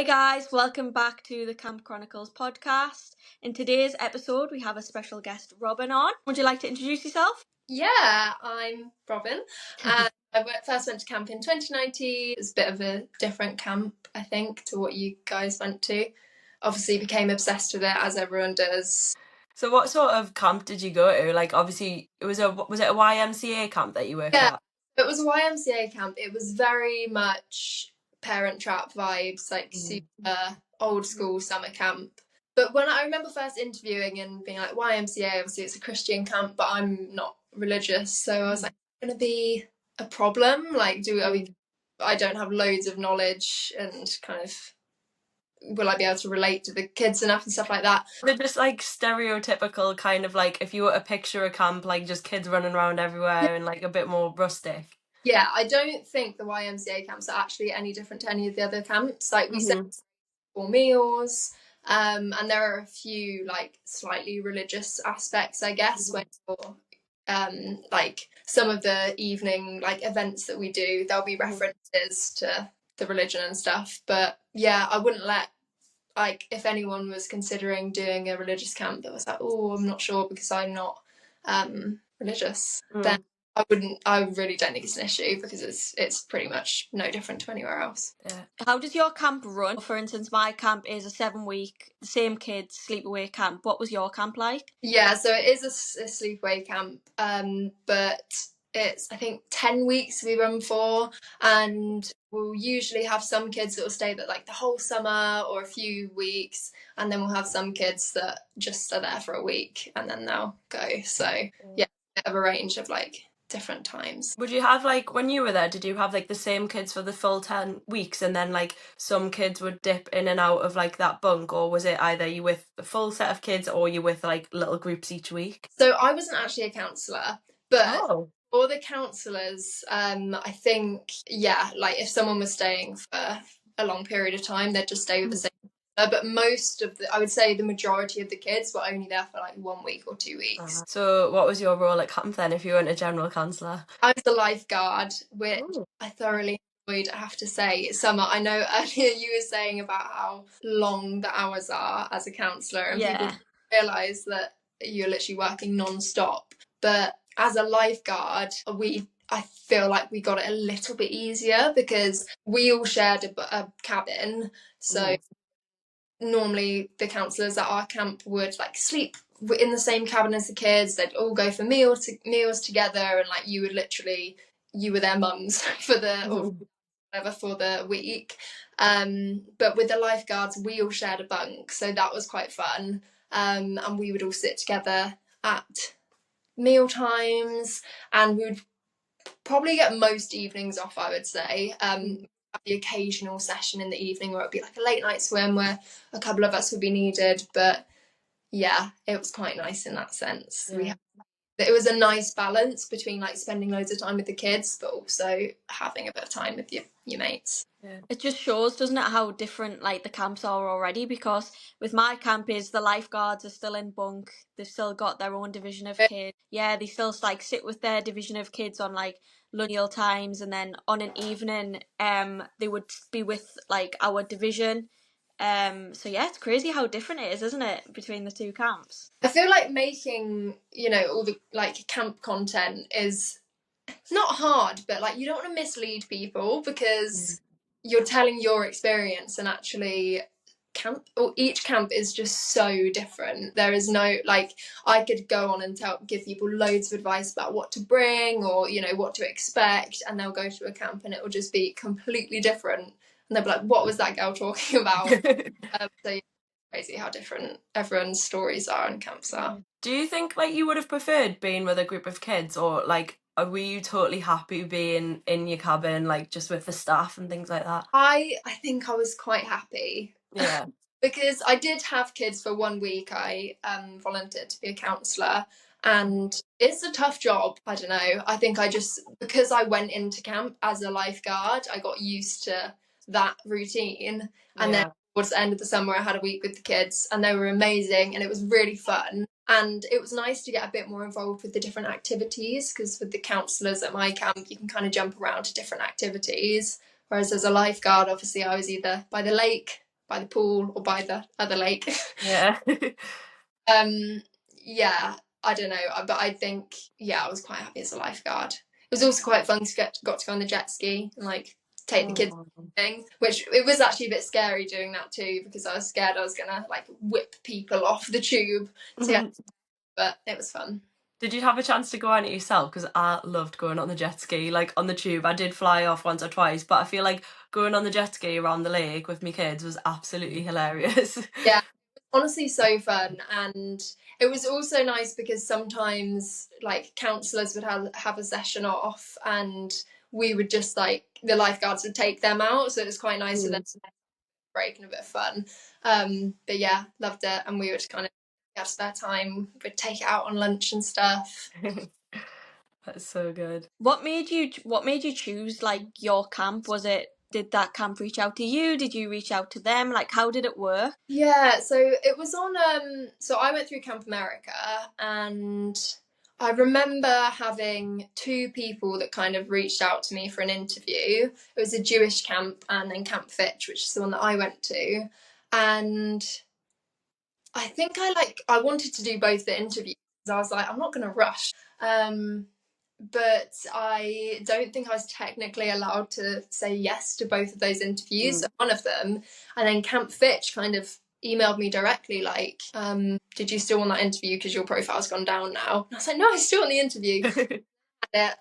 Hi guys, welcome back to the Camp Chronicles podcast. In today's episode, we have a special guest, Robyn, on. Would you like to introduce yourself? Yeah, I'm Robyn. I first went to camp in 2019. It's a bit of a different camp, I think, to what you guys went to. Obviously became obsessed with it, as everyone does. So what sort of camp did you go to? Like, obviously, was it a YMCA camp that you worked at? It was a YMCA camp. It was very much Parent Trap vibes, like super old school summer camp. But when I remember first interviewing and being like, YMCA, obviously it's a Christian camp, but I'm not religious. So I was like, going to be a problem? Like, I don't have loads of knowledge and kind of, will I be able to relate to the kids enough and stuff like that? They're just like stereotypical kind of like, if you were to picture a camp, like just kids running around everywhere and like a bit more rustic. Yeah, I don't think the YMCA camps are actually any different to any of the other camps. Like, we set 4 meals, and there are a few like slightly religious aspects, I guess, when you're like some of the evening like events that we do, there'll be references to the religion and stuff. But yeah, I wouldn't let, like, if anyone was considering doing a religious camp that was like, oh, I'm not sure because I'm not religious, then I really don't think it's an issue, because it's pretty much no different to anywhere else. Yeah. How does your camp run? For instance, my camp is a 7-week, same kids, sleepaway camp. What was your camp like? Yeah, so it is a sleepaway camp, but it's, I think, 10 weeks we run for, and we'll usually have some kids that will stay there like the whole summer or a few weeks, and then we'll have some kids that just are there for a week and then they'll go. So yeah, a bit of a range of like different times. Would you have, like, when you were there, did you have like the same kids for the full 10 weeks and then like some kids would dip in and out of like that bunk, or was it either you with the full set of kids or you with like little groups each week? So I wasn't actually a counsellor, but for the counsellors, I think, yeah, like if someone was staying for a long period of time, they'd just stay with the same. But most of I would say the majority of the kids were only there for like 1 week or 2 weeks. So what was your role at camp then, if you weren't a general counsellor? I was the lifeguard, which I thoroughly enjoyed, I have to say. Summer, I know earlier you were saying about how long the hours are as a counsellor, and people realise that you're literally working non-stop. But as a lifeguard, I feel like we got it a little bit easier because we all shared a cabin. So normally the counsellors at our camp would like sleep in the same cabin as the kids. They'd all go for meals together, and like you were their mums for the for the week. But with the lifeguards, we all shared a bunk, so that was quite fun. And we would all sit together at meal times, and we would probably get most evenings off, I would say. The occasional session in the evening where it'd be like a late night swim where a couple of us would be needed, but yeah, it was quite nice in that sense. It was a nice balance between like spending loads of time with the kids but also having a bit of time with your mates. It just shows, doesn't it, how different like the camps are already, because with my camp is the lifeguards are still in bunk, they've still got their own division of kids. Yeah, they still like sit with their division of kids on like meal times, and then on an evening they would be with like our division. So yeah, it's crazy how different it is, isn't it, between the two camps? I feel like making, all the like camp content is not hard, but like you don't want to mislead people because you're telling your experience, and actually each camp is just so different. There is no, like, I could go on and give people loads of advice about what to bring or what to expect, and they'll go to a camp and it will just be completely different, and they'll be like, what was that girl talking about? So yeah, crazy how different everyone's stories are and camps are. Do you think like you would have preferred being with a group of kids, or like were you totally happy being in your cabin, like just with the staff and things like that? I think I was quite happy. Yeah. Because I did have kids for 1 week. I volunteered to be a counsellor, and it's a tough job. I don't know. I think because I went into camp as a lifeguard, I got used to that routine. And then towards the end of the summer, I had a week with the kids, and they were amazing, and it was really fun. And it was nice to get a bit more involved with the different activities, because with the counsellors at my camp, you can kind of jump around to different activities. Whereas as a lifeguard, obviously, I was either by the lake by the pool or by the other lake. Yeah. Yeah, I don't know, but I think, I was quite happy as a lifeguard. It was also quite fun to got to go on the jet ski and like take the kids thing, which it was actually a bit scary doing that too, because I was scared I was gonna like whip people off the tube but it was fun. Did you have a chance to go on it yourself? Because I loved going on the jet ski, like on the tube. I did fly off once or twice, but I feel like going on the jet ski around the lake with my kids was absolutely hilarious. Yeah, honestly, so fun. And it was also nice because sometimes like counsellors would have a session off and we would just like, the lifeguards would take them out. So it was quite nice for them to break and a bit of fun. But yeah, loved it. And we would kind of get spare time, we'd take it out on lunch and stuff. That's so good. What made you choose like your camp? Did that camp reach out to you? Did you reach out to them? Like, how did it work? Yeah, so it was on so I went through Camp America, and I remember having two people that kind of reached out to me for an interview. It was a Jewish camp and then Camp Fitch, which is the one that I went to. And I think I wanted to do both the interviews. I was like, I'm not going to rush. But I don't think I was technically allowed to say yes to both of those interviews. So one of them, and then Camp Fitch kind of emailed me directly like, did you still want that interview because your profile's gone down now? And I was like, no, I still want the interview. And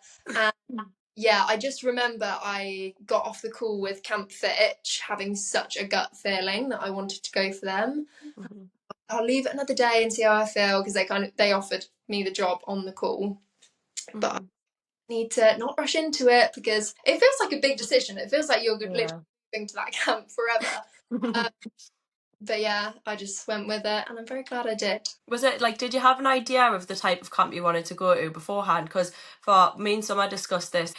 yeah, I just remember I got off the call with Camp Fitch having such a gut feeling that I wanted to go for them. I'll leave it another day and see how I feel, because they offered me the job on the call. But I need to not rush into it because it feels like a big decision. It feels like you're literally moving to that camp forever. But yeah, I just went with it and I'm very glad I did. Was it like, did you have an idea of the type of camp you wanted to go to beforehand? Because for me and Summer discussed this,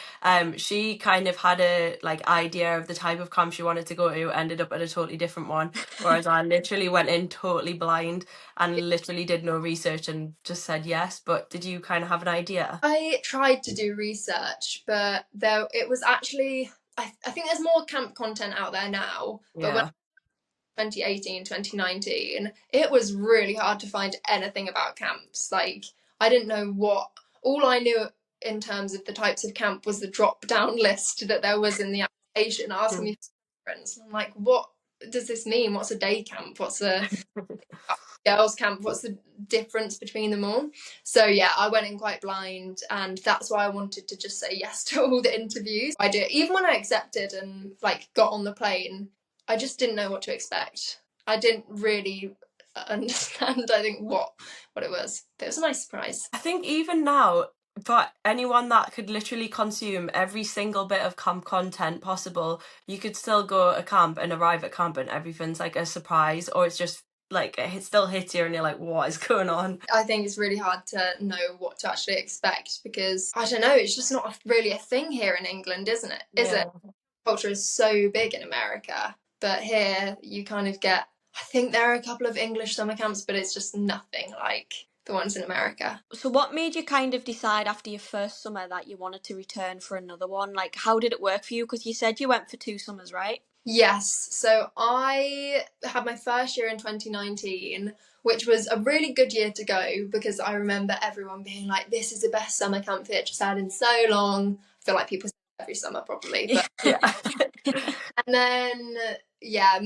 she kind of had a like idea of the type of camp she wanted to go to, ended up at a totally different one, whereas I literally went in totally blind and literally did no research and just said yes. But did you kind of have an idea? I tried to do research, but it was actually, I think there's more camp content out there now, but when 2018, 2019, it was really hard to find anything about camps. Like, I didn't know all I knew in terms of the types of camp was the drop down list that there was in the application asking me for friends. I'm like, what does this mean? What's a day camp? What's a girls camp? What's the difference between them all? So yeah, I went in quite blind, and that's why I wanted to just say yes to all the interviews. I did. Even when I accepted and like got on the plane, I just didn't know what to expect. I didn't really understand, I think, what it was. But it was a nice surprise. I think even now, for anyone that could literally consume every single bit of camp content possible, you could still go to camp and arrive at camp and everything's like a surprise, or it's just like it still hits you and you're like, what is going on? I think it's really hard to know what to actually expect because, I don't know, it's just not really a thing here in England, isn't it? Is it? Culture is so big in America, but here you kind of get, I think there are a couple of English summer camps, but it's just nothing like the ones in America. So what made you kind of decide after your first summer that you wanted to return for another one? Like, how did it work for you? Because you said you went for 2 summers, right? Yes, so I had my first year in 2019, which was a really good year to go because I remember everyone being like, this is the best summer camp Fitch has had in so long. I feel like people say every summer probably, but yeah. And then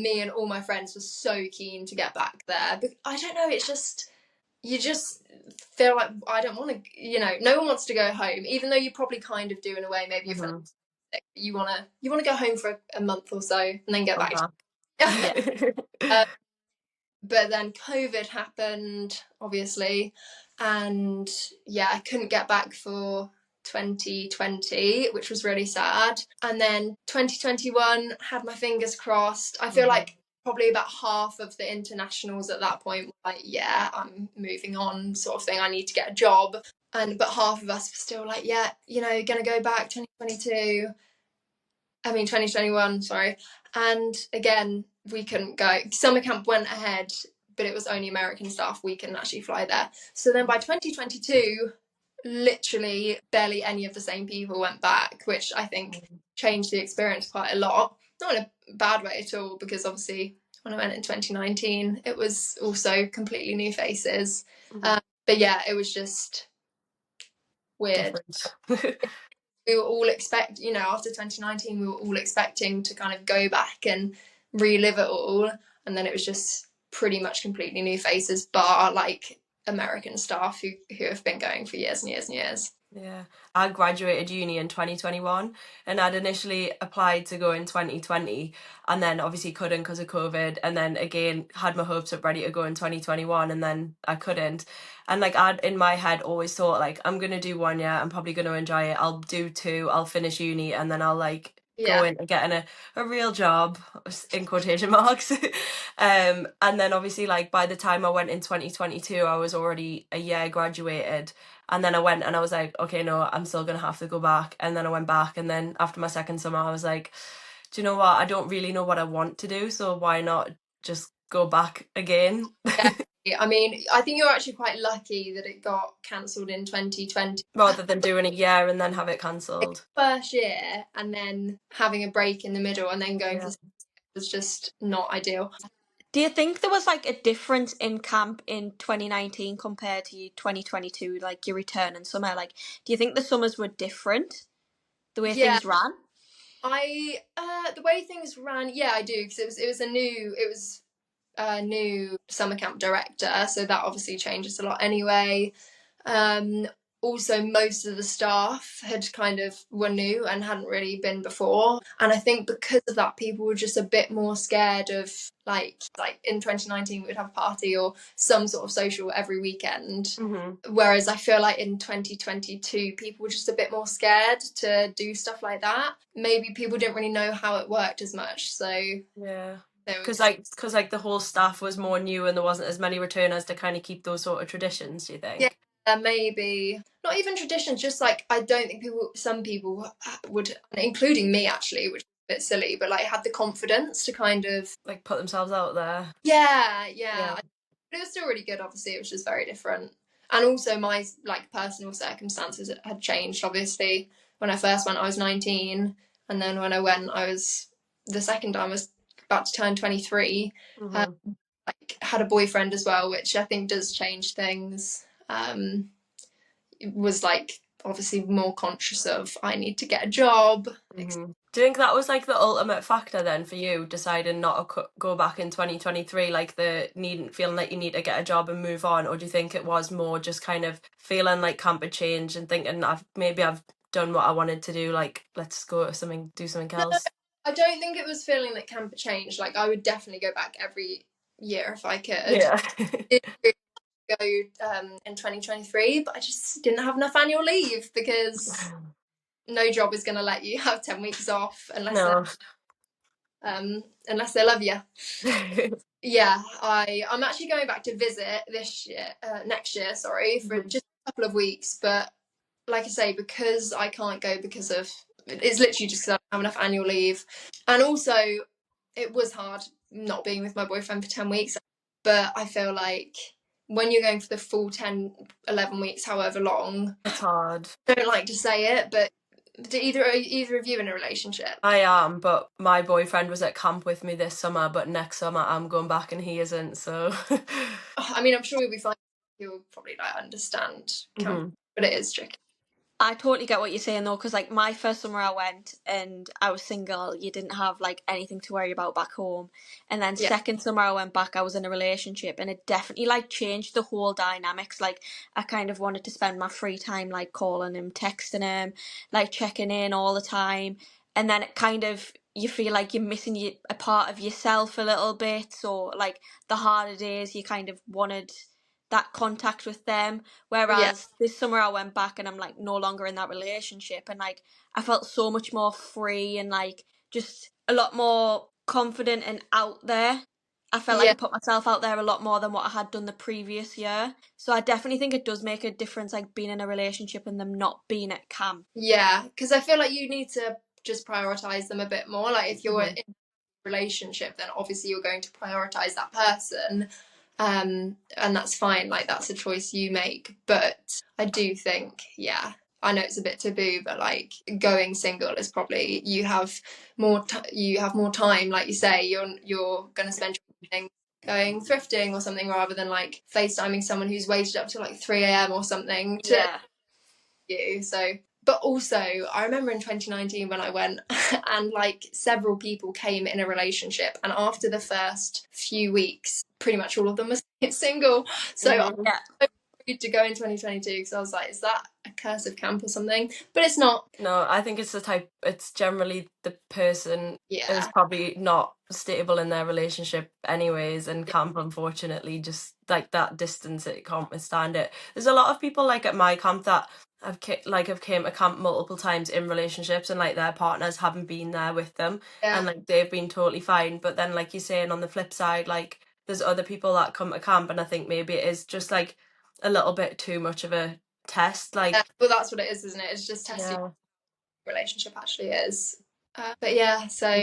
me and all my friends were so keen to get back there, but I don't know, it's just, you just feel like I don't want to, no one wants to go home, even though you probably kind of do in a way. Maybe you want to go home for a month or so and then get back but then COVID happened, obviously, and I couldn't get back for 2020, which was really sad. And then 2021, had my fingers crossed. I feel like probably about half of the internationals at that point were like, yeah, I'm moving on, sort of thing, I need to get a job. But half of us were still like, yeah, gonna go back 2021, sorry. And again, we couldn't go. Summer camp went ahead, but it was only American staff. We couldn't actually fly there. So then by 2022, literally barely any of the same people went back, which I think changed the experience quite a lot. Not in a bad way at all, because obviously when I went in 2019. It was also completely new faces. Mhm. But yeah, it was just weird. We were all after 2019, we were all expecting to kind of go back and relive it all. And then it was just pretty much completely new faces, bar like American staff who have been going for years and years and years. Yeah, I graduated uni in 2021 and I'd initially applied to go in 2020 and then obviously couldn't because of COVID, and then again had my hopes up ready to go in 2021 and then I couldn't. And like I'd in my head always thought like I'm gonna do 1 year, I'm probably gonna enjoy it, I'll do 2, I'll finish uni and then I'll like go into getting a real job in quotation marks. And then obviously like by the time I went in 2022 I was already a year graduated. And then I went and I was like, okay, no, I'm still going to have to go back. And then I went back. And then after my second summer, I was like, do you know what? I don't really know what I want to do. So why not just go back again? I mean, I think you're actually quite lucky that it got cancelled in 2020. Rather than doing a year and then have it cancelled. First year and then having a break in the middle and then going for was just not ideal. Do you think there was like a difference in camp in 2019 compared to 2022, like your return in summer? Like, do you think the summers were different, the way things ran? The way things ran, yeah, I do, because it was a new summer camp director, so that obviously changes a lot anyway. Also, most of the staff had were new and hadn't really been before, and I think because of that, people were just a bit more scared of like in 2019 we'd have a party or some sort of social every weekend, whereas I feel like in 2022 people were just a bit more scared to do stuff like that. Maybe people didn't really know how it worked as much, so yeah. Because the whole staff was more new and there wasn't as many returners to kind of keep those sort of traditions, do you think? Yeah, maybe. Not even traditions, just like I don't think some people would, including me actually, which is a bit silly, but like had the confidence to kind of like put themselves out there. Yeah. But it was still really good, obviously. It was just very different. And also my like personal circumstances had changed, obviously. When I first went, I was 19. And then when I went, the second time I was about to turn 23. Like had a boyfriend as well, which I think does change things. It was like obviously more conscious of I need to get a job. Do you think that was like the ultimate factor then for you deciding not to go back in 2023, like the feeling like you need to get a job and move on, or do you think it was more just kind of feeling like camp had changed and thinking I've done what I wanted to do, like let's do something else? I don't think it was feeling that camp had changed. Like I would definitely go back every year if I could. Yeah. Go in 2023, but I just didn't have enough annual leave because no job is going to let you have 10 weeks off unless they love you. Yeah, I'm actually going back to visit next year, for just a couple of weeks, but like I say, because I can't go because of it's literally just because I don't have enough annual leave, and also it was hard not being with my boyfriend for 10 weeks, but I feel like when you're going for the full 10, 11 weeks, however long, it's hard. I don't like to say it, but do either of you in a relationship? I am, but my boyfriend was at camp with me this summer, but next summer I'm going back and he isn't, so I mean, I'm sure you'll be fine. You'll probably understand camp, but it is tricky. I totally get what you're saying though, because like my first summer I went and I was single, you didn't have like anything to worry about back home. And then second summer I went back, I was in a relationship, and it definitely like changed the whole dynamics. Like I kind of wanted to spend my free time like calling him, texting him, like checking in all the time. And then it kind of, you feel like you're missing a part of yourself a little bit. So like the harder days, you kind of wanted that contact with them, whereas this summer I went back and I'm like no longer in that relationship, and like I felt so much more free and like just a lot more confident and out there. I felt like I put myself out there a lot more than what I had done the previous year. So I definitely think it does make a difference, like being in a relationship and them not being at camp. Yeah, because I feel like you need to just prioritize them a bit more. Like if you're in a relationship, then obviously you're going to prioritize that person. And that's fine, like that's a choice you make, but I do think I know it's a bit taboo, but like going single is probably you have more time, like you say, you're going to spend your evening going thrifting or something rather than like FaceTiming someone who's waited up till like 3 a.m. or something to you. So, but also I remember in 2019 when I went and like several people came in a relationship, and after the first few weeks pretty much all of them were single. So I was so worried to go in 2022 because I was like, is that a curse of camp or something? But it's not. No, I think it's generally the person is probably not stable in their relationship anyways, and camp, unfortunately, just like that distance, it can't withstand it. There's a lot of people like at my camp that have came to camp multiple times in relationships, and like their partners haven't been there with them, and like they've been totally fine. But then, like you're saying, on the flip side, like there's other people that come to camp, and I think maybe it is just like a little bit too much of a test. Like, well, that's what it is, isn't it? It's just testing what a relationship actually is. But yeah, so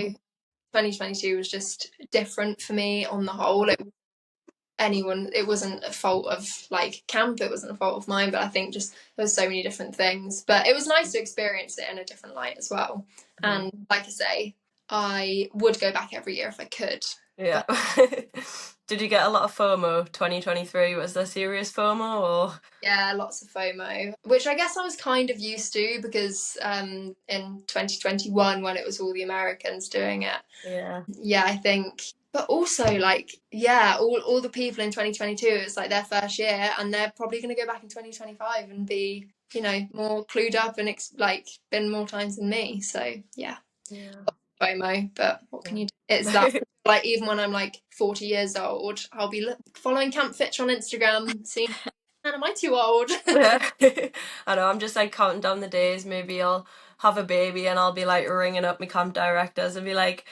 2022 was just different for me on the whole. It wasn't a fault of like camp, it wasn't a fault of mine, but I think just there was so many different things. But it was nice to experience it in a different light as well. And like I say, I would go back every year if I could. Yeah. Did you get a lot of FOMO 2023? Was there serious FOMO or? Yeah, lots of FOMO, which I guess I was kind of used to because in 2021 when it was all the Americans doing it. Yeah, I think. But also, like, yeah, all the people in 2022, it's like their first year, and they're probably going to go back in 2025 and be, you know, more clued up and like been more times than me. So yeah. FOMO, but what can you do? It's that like even when I'm like 40 years old, I'll be following Camp Fitch on Instagram, seeing, man, am I too old? I know, I'm just like counting down the days. Maybe I'll have a baby and I'll be like ringing up my camp directors and be like,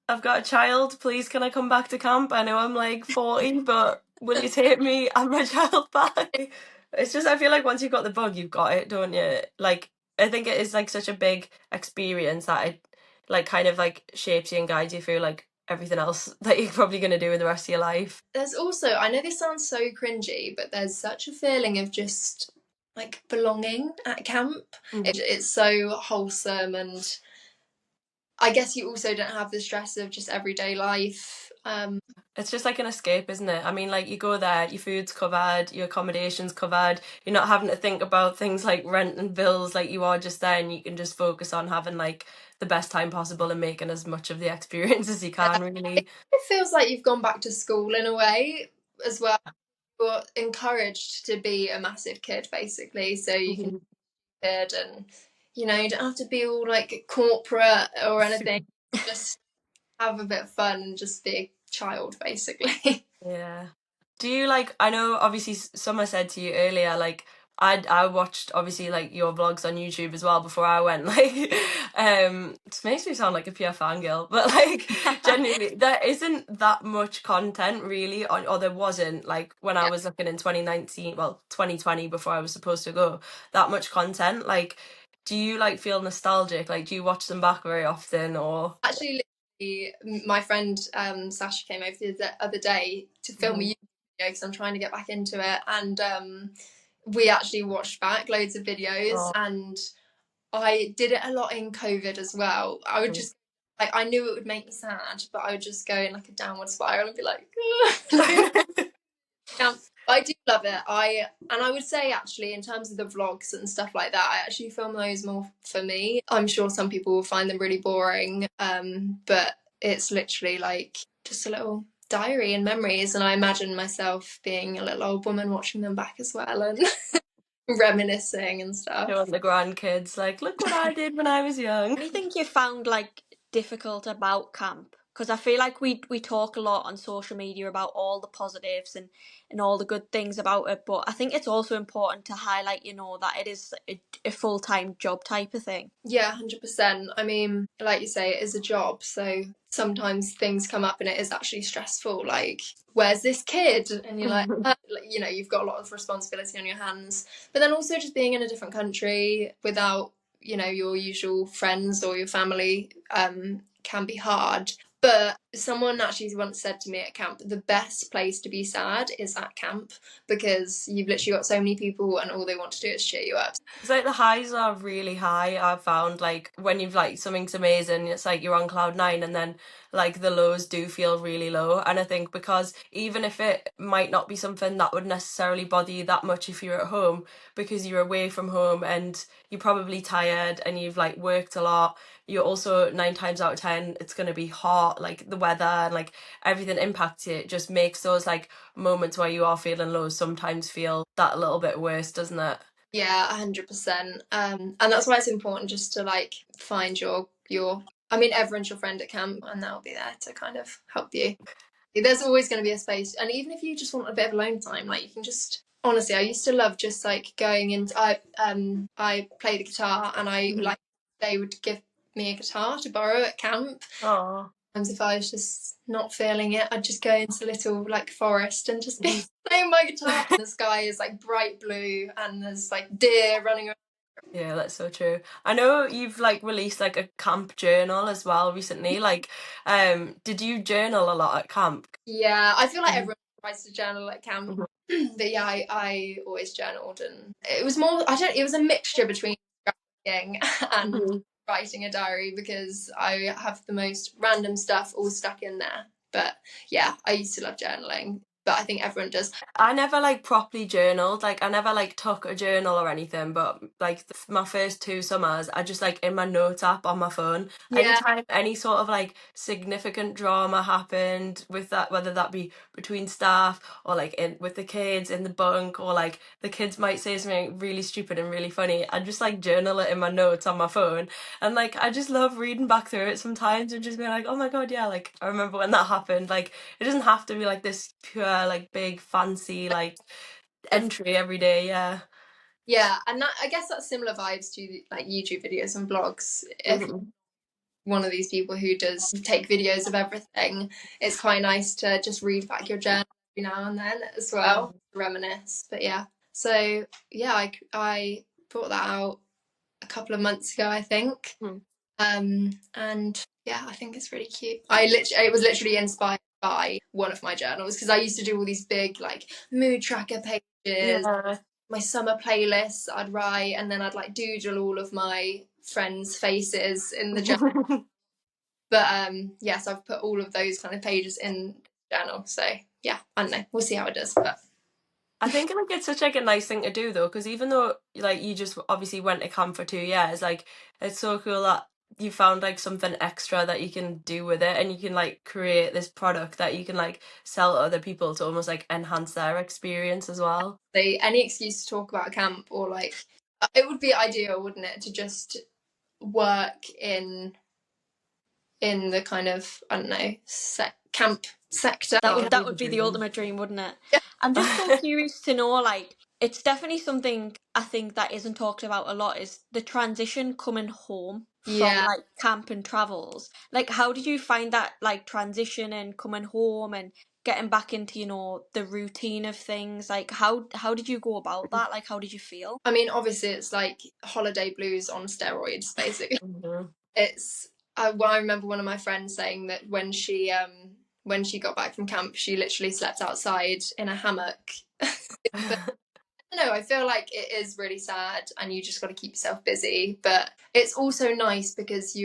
I've got a child, please can I come back to camp? I know I'm like 40, but will you take me and my child back? It's just, I feel like once you've got the bug, you've got it, don't you? Like, I think it is like such a big experience that it like kind of like shapes you and guides you through like everything else that you're probably going to do in the rest of your life. There's also, I know this sounds so cringy, but there's such a feeling of just like belonging at camp. It's so wholesome, and I guess you also don't have the stress of just everyday life. It's just like an escape, isn't it? I mean, like you go there, your food's covered, your accommodation's covered, you're not having to think about things like rent and bills, like you are just there and you can just focus on having like the best time possible and making as much of the experience as you can, really. It feels like you've gone back to school in a way as well. You're encouraged to be a massive kid, basically, so you can be a kid, and you know, you don't have to be all like corporate or anything. Just have a bit of fun and just be a child, basically. Yeah. Do you like, I know obviously Summer said to you earlier, like I watched obviously like your vlogs on YouTube as well before I went, like it makes me sound like a pure fangirl, but like genuinely there isn't that much content really on, or there wasn't like when I was looking in 2019, well 2020 before I was supposed to go, that much content. Like, do you like feel nostalgic? Like, do you watch them back very often? Or actually, my friend Sasha came over the other day to film a YouTube video because I'm trying to get back into it, and we actually watched back loads of videos, and I did it a lot in COVID as well. I would just like, I knew it would make me sad, but I would just go in like a downward spiral and be like, I do love it. I would say actually in terms of the vlogs and stuff like that, I actually film those more for me. I'm sure some people will find them really boring, but it's literally like just a little diary and memories, and I imagine myself being a little old woman watching them back as well and reminiscing and stuff. showing the grandkids like, look what I did when I was young. What do you think you found like difficult about camp? Because I feel like we talk a lot on social media about all the positives and all the good things about it, but I think it's also important to highlight, you know, that it is a full-time job type of thing. Yeah, 100%. I mean, like you say, it is a job, so sometimes things come up and it is actually stressful, like, where's this kid? And you're like, you know, you've got a lot of responsibility on your hands, but then also just being in a different country without, you know, your usual friends or your family can be hard. But Someone actually once said to me at camp, the best place to be sad is at camp, because you've literally got so many people and all they want to do is cheer you up. It's like the highs are really high. I've found, like, when you've like something's amazing, it's like you're on cloud nine, and then like the lows do feel really low. And I think because even if it might not be something that would necessarily bother you that much if you're at home, because you're away from home and you're probably tired and you've like worked a lot, you're also 9 times out of 10 it's going to be hot, like the weather and like everything impacts you. It just makes those like moments where you are feeling low sometimes feel that little bit worse, doesn't it? Yeah, 100%. And that's why it's important just to like find your I mean, everyone's your friend at camp, and they'll be there to kind of help you. There's always going to be a space, and even if you just want a bit of alone time, like you can just, honestly, I used to love just like going into, I play the guitar, and I like, they would give me a guitar to borrow at camp. Oh. And if I was just not feeling it, I'd just go into a little like forest and just be playing my guitar. The sky is like bright blue, and there's like deer running around. Yeah, that's so true. I know you've like released like a camp journal as well recently. Like, did you journal a lot at camp? Yeah, I feel like everyone tries to journal at camp. But yeah, I always journaled, and it was more, it was a mixture between writing and writing a diary, because I have the most random stuff all stuck in there. But yeah, I used to love journaling, but I think everyone does. I never like properly journaled, like I never like took a journal or anything, but like my first 2 summers I just like in my notes app on my phone, anytime any sort of like significant drama happened with that, whether that be between staff or like with the kids in the bunk, or like the kids might say something really stupid and really funny, I just like journal it in my notes on my phone. And like I just love reading back through it sometimes and just being like, oh my god, yeah, like I remember when that happened. Like it doesn't have to be like this pure like big fancy like entry every day. Yeah, and that, I guess that's similar vibes to like YouTube videos and vlogs. If you're one of these people who does take videos of everything, it's quite nice to just read back your journal every now and then as well, reminisce. But yeah, so yeah, I brought that out a couple of months ago, I think. And yeah, I think it's really cute. It was literally inspired by one of my journals, because I used to do all these big like mood tracker pages, my summer playlists I'd write, and then I'd like doodle all of my friends' faces in the journal. But yes, I've put all of those kind of pages in the journal. So yeah, I don't know. We'll see how it does. But I think like it's such like a nice thing to do though, because even though like you just obviously went to camp for 2 years, like it's so cool that you found like something extra that you can do with it, and you can like create this product that you can like sell to other people to almost like enhance their experience as well. Any excuse to talk about camp, or like, it would be ideal, wouldn't it, to just work in the kind of, I don't know, camp sector. That would be the ultimate dream, wouldn't it? Yeah. I'm just so curious to know, like, it's definitely something I think that isn't talked about a lot, is the transition coming home from like camp and travels. Like, how did you find that like transition and coming home and getting back into, you know, the routine of things? Like, how did you go about that? Like, how did you feel? I mean, obviously it's like holiday blues on steroids, basically. It's well, I remember one of my friends saying that when she got back from camp, she literally slept outside in a hammock. No, I feel like it is really sad, and you just got to keep yourself busy. But it's also nice because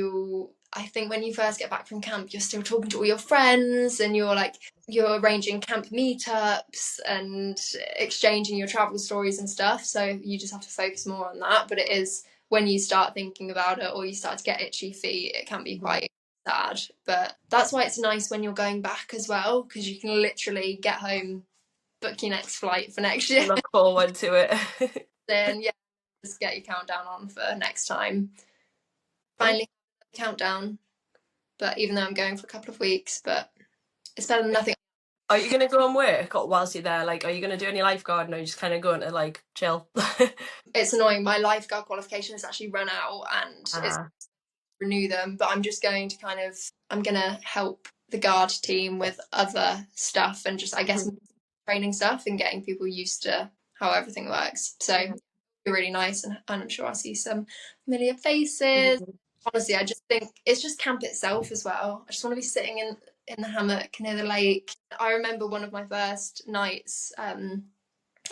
I think when you first get back from camp, you're still talking to all your friends, and you're arranging camp meetups and exchanging your travel stories and stuff. So you just have to focus more on that. But it is, when you start thinking about it, or you start to get itchy feet, it can be quite sad. But that's why it's nice when you're going back as well, because you can literally get home, book your next flight for next year. Look forward to it. Then yeah, just get your countdown on for next time. Finally, countdown. But even though I'm going for a couple of weeks, but it's better than nothing. Are you gonna go and work whilst you're there? Like, are you gonna do any lifeguard, or are you just kind of going to like chill? It's annoying. My lifeguard qualification has actually run out, and it's renew them. But I'm just going to I'm gonna help the guard team with other stuff, and just, I guess, training stuff and getting people used to how everything works. So it'll be really nice, and I'm sure I'll see some familiar faces. Honestly, I just think it's just camp itself as well. I just want to be sitting in in the hammock near the lake. I remember one of my first nights,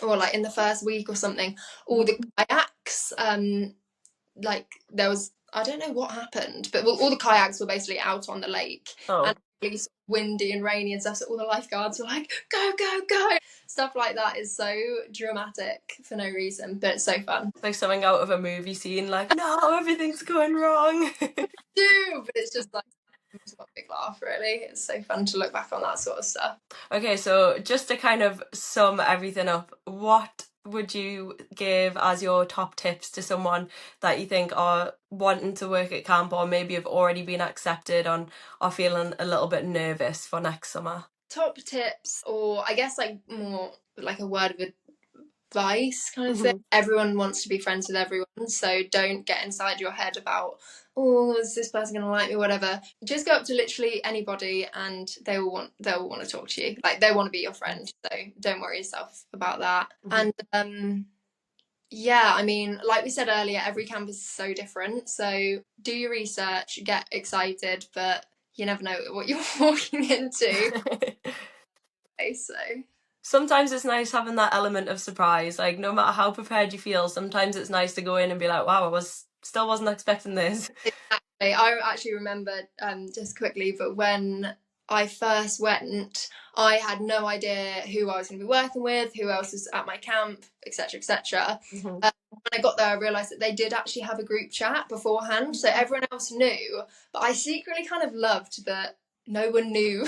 or like in the first week or something, all the kayaks, like there was, I don't know what happened, but all the kayaks were basically out on the lake, and really sort of windy and rainy and stuff, so all the lifeguards were like, go, go, go. Stuff like that is so dramatic for no reason, but it's so fun. Like something out of a movie scene, like, no, everything's going wrong. But it's just like, just got a big laugh, really. It's so fun to look back on that sort of stuff. Okay, so just to kind of sum everything up, what would you give as your top tips to someone that you think are wanting to work at camp, or maybe have already been accepted and are feeling a little bit nervous for next summer? Top tips, or I guess like more like a word of advice kind of thing. Everyone wants to be friends with everyone, so don't get inside your head about, oh, is this person gonna like me, whatever. Just go up to literally anybody and they will want to talk to you. Like, they want to be your friend, so don't worry yourself about that. And yeah, I mean, like we said earlier, every camp is so different, so do your research, get excited, but you never know what you're walking into. Okay, so sometimes it's nice having that element of surprise. Like, no matter how prepared you feel, sometimes it's nice to go in and be like, wow, still wasn't expecting this. Exactly. I actually remember, just quickly, but when I first went, I had no idea who I was going to be working with, who else was at my camp, etc., etc. When I got there, I realised that they did actually have a group chat beforehand, so everyone else knew, but I secretly kind of loved that no one knew.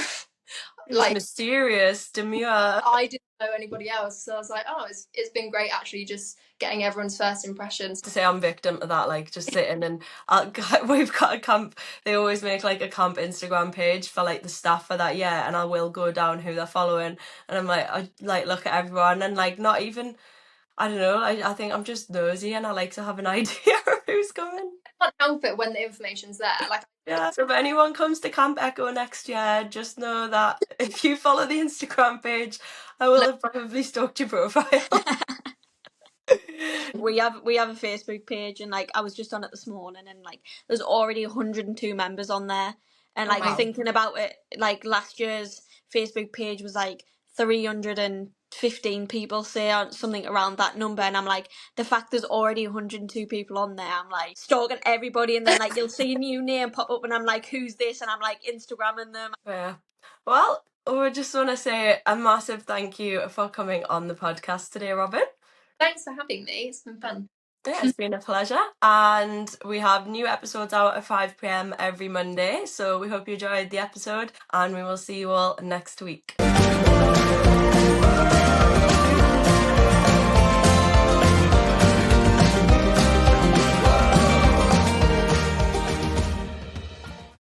Like, mysterious, demure. I didn't know anybody else, so I was like, oh, it's been great actually just getting everyone's first impressions. To say I'm victim to that, like just sitting and we've got a camp, they always make like a camp Instagram page for like the staff for that year, and I will go down who they're following, and I'm like, I like look at everyone and like not even, I don't know, I think I'm just nosy and I like to have an idea of who's coming. I can't help it when the information's there. Like, yeah, so if anyone comes to Camp Echo next year, just know that if you follow the Instagram page, I will have probably stalked your profile. We have a Facebook page, and like I was just on it this morning, and like there's already 102 members on there, and like thinking about it, like last year's Facebook page was like 315 people, say, or something around that number, and I'm like, the fact there's already 102 people on there, I'm like stalking everybody, and then like you'll see a new name pop up and I'm like, who's this, and I'm like Instagramming them. Yeah, well, we just want to say a massive thank you for coming on the podcast today, Robyn. Thanks for having me, it's been fun. Yeah, it's been a pleasure, and we have new episodes out at 5 p.m. every Monday, so we hope you enjoyed the episode, and we will see you all next week.